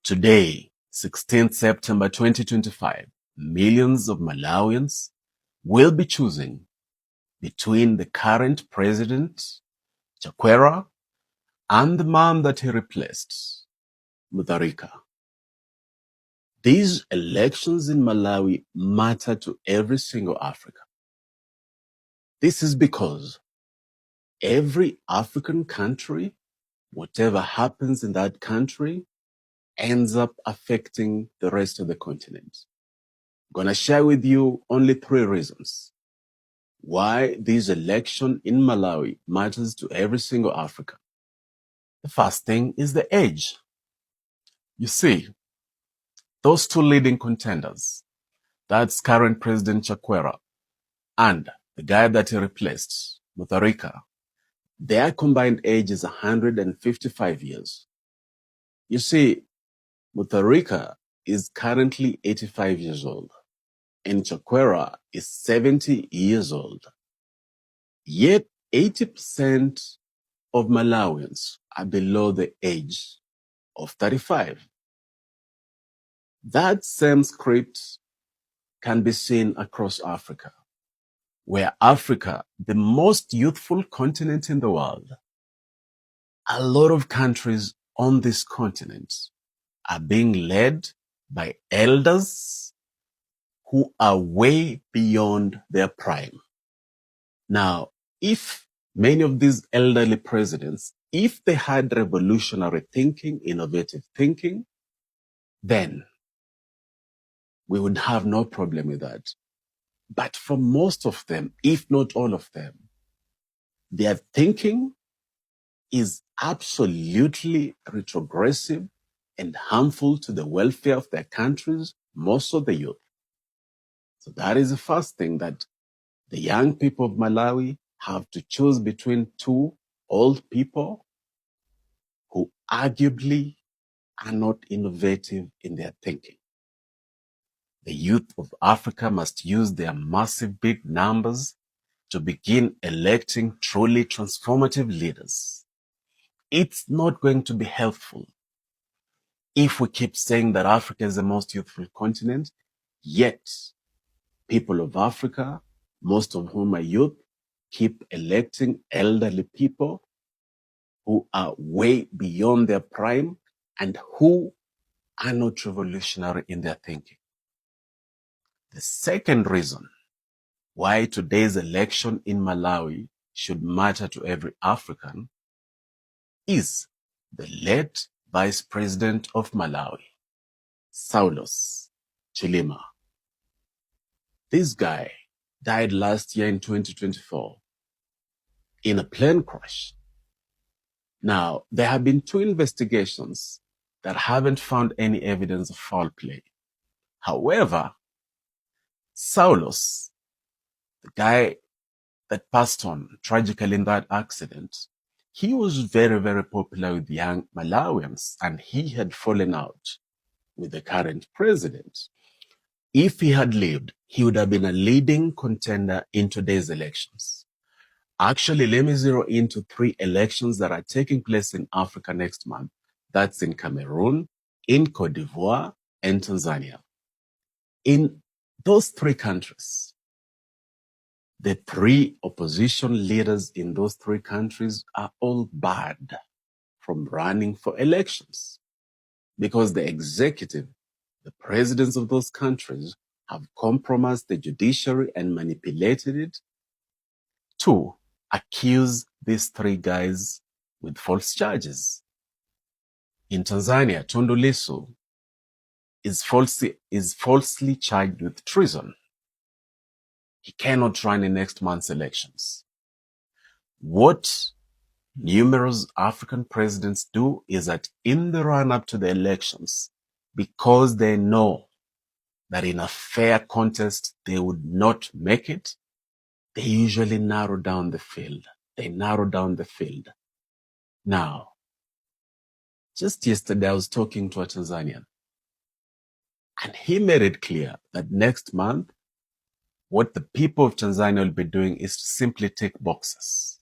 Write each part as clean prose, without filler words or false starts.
Today, 16th September 2025, millions of Malawians will be choosing between the current president, Chakwera, and the man that he replaced, Mutharika. These elections in Malawi matter to every single African. This is because every African country, whatever happens in that country, ends up affecting the rest of the continent. I'm going to share with you only 3 reasons why this election in Malawi matters to every single African. The first thing is the age. You see, those 2 leading contenders, that's current President Chakwera and the guy that he replaced, Mutharika, their combined age is 155 years. You see, Mutharika is currently 85 years old, and Chakwera is 70 years old. Yet 80% of Malawians are below the age of 35. That same script can be seen across Africa, where Africa, the most youthful continent in the world, a lot of countries on this continent are being led by elders who are way beyond their prime. Now, if many of these elderly presidents, if they had revolutionary thinking, innovative thinking, then we would have no problem with that. But for most of them, if not all of them, their thinking is absolutely retrogressive and harmful to the welfare of their countries, most of the youth. So that is the first thing, that the young people of Malawi have to choose between 2 old people who arguably are not innovative in their thinking. The youth of Africa must use their massive big numbers to begin electing truly transformative leaders. It's not going to be helpful if we keep saying that Africa is the most youthful continent, yet people of Africa, most of whom are youth, keep electing elderly people who are way beyond their prime and who are not revolutionary in their thinking. The second reason why today's election in Malawi should matter to every African is the late Vice President of Malawi, Saulos Chilima. This guy died last year in 2024 in a plane crash. Now, there have been 2 investigations that haven't found any evidence of foul play. However, Saulos, the guy that passed on tragically in that accident, he was very, very popular with young Malawians, and he had fallen out with the current president. If he had lived, he would have been a leading contender in today's elections. Actually, let me zero into 3 elections that are taking place in Africa next month. That's in Cameroon, in Cote d'Ivoire, and Tanzania. In those 3 countries, the 3 opposition leaders in those 3 countries are all barred from running for elections because the executive, the presidents of those countries, have compromised the judiciary and manipulated it to accuse these 3 guys with false charges. In Tanzania, Tundu Lissu is falsely charged with treason. He cannot run in next month's elections. What numerous African presidents do is that in the run-up to the elections, because they know that in a fair contest they would not make it, they usually narrow down the field. Now, just yesterday I was talking to a Tanzanian, and he made it clear that next month, what the people of Tanzania will be doing is to simply tick boxes,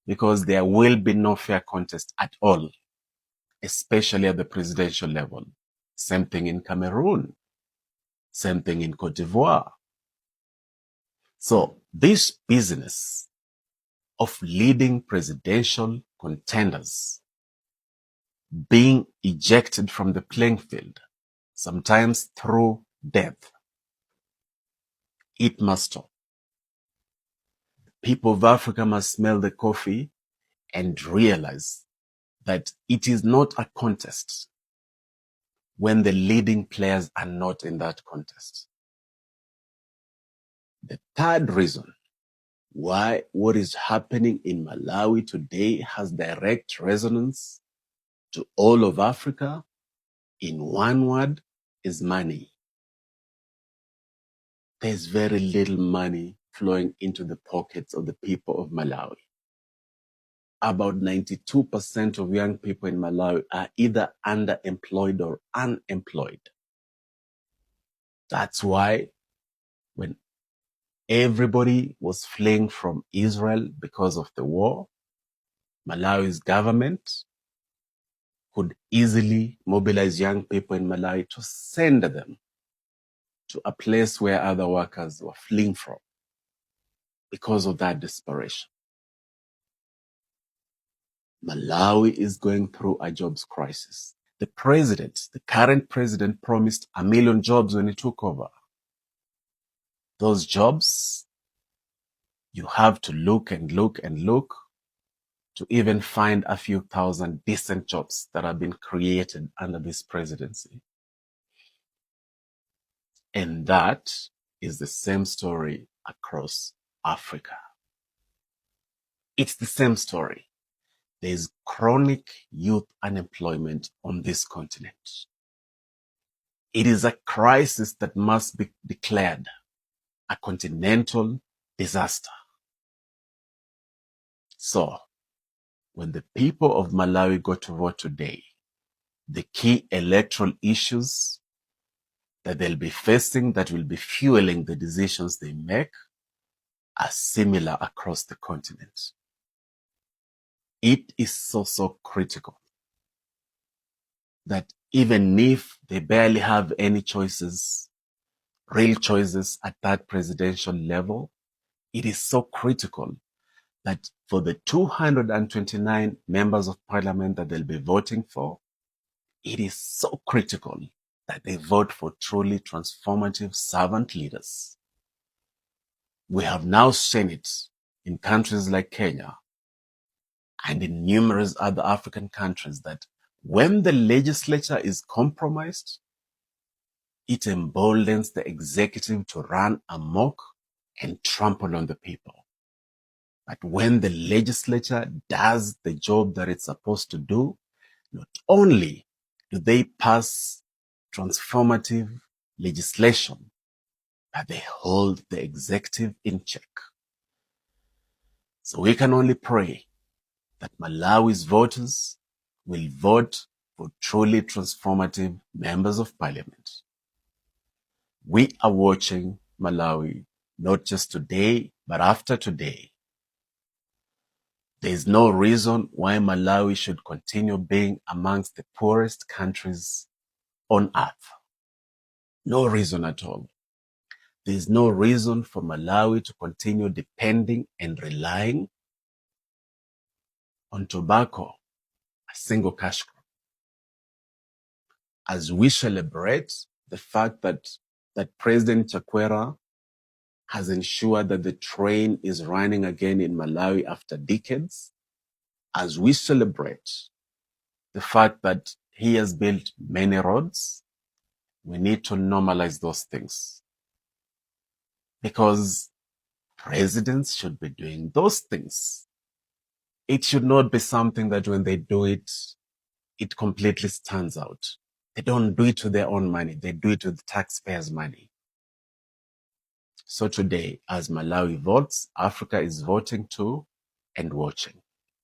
because there will be no fair contest at all. especially at the presidential level. Same thing in Cameroon. Same thing in Cote d'Ivoire. So this business of leading presidential contenders being ejected from the playing field, sometimes through death, it must stop. People of Africa must smell the coffee and realize that it is not a contest when the leading players are not in that contest. The third reason why what is happening in Malawi today has direct resonance to all of Africa, in one word, is money. There's very little money flowing into the pockets of the people of Malawi. About 92% of young people in Malawi are either underemployed or unemployed. That's why when everybody was fleeing from Israel because of the war, Malawi's government could easily mobilize young people in Malawi to send them to a place where other workers were fleeing from because of that desperation. Malawi is going through a jobs crisis. The current president, promised 1 million jobs when he took over. Those jobs, you have to look and look and look to even find a few thousand decent jobs that have been created under this presidency. And that is the same story across Africa. It's the same story. There is chronic youth unemployment on this continent. It is a crisis that must be declared a continental disaster. So, when the people of Malawi go to vote today, the key electoral issues that they'll be facing that will be fueling the decisions they make are similar across the continent. It is so critical that even if they barely have any choices, real choices at that presidential level, it is so critical that for the 229 members of parliament that they'll be voting for, it is so critical that they vote for truly transformative servant leaders. We have now seen it in countries like Kenya and in numerous other African countries that when the legislature is compromised, it emboldens the executive to run amok and trample on the people. But when the legislature does the job that it's supposed to do, not only do they pass transformative legislation, but they hold the executive in check. So we can only pray that Malawi's voters will vote for truly transformative members of parliament. We are watching Malawi, not just today, but after today. There is no reason why Malawi should continue being amongst the poorest countries on earth. No reason at all. There is no reason for Malawi to continue depending and relying on tobacco, a single cash crop. As we celebrate the fact that President Chakwera has ensured that the train is running again in Malawi after decades, as we celebrate the fact that he has built many roads, we need to normalize those things. Because presidents should be doing those things. It should not be something that when they do it, it completely stands out. They don't do it with their own money. They do it with the taxpayers' money. So today, as Malawi votes, Africa is voting too and watching.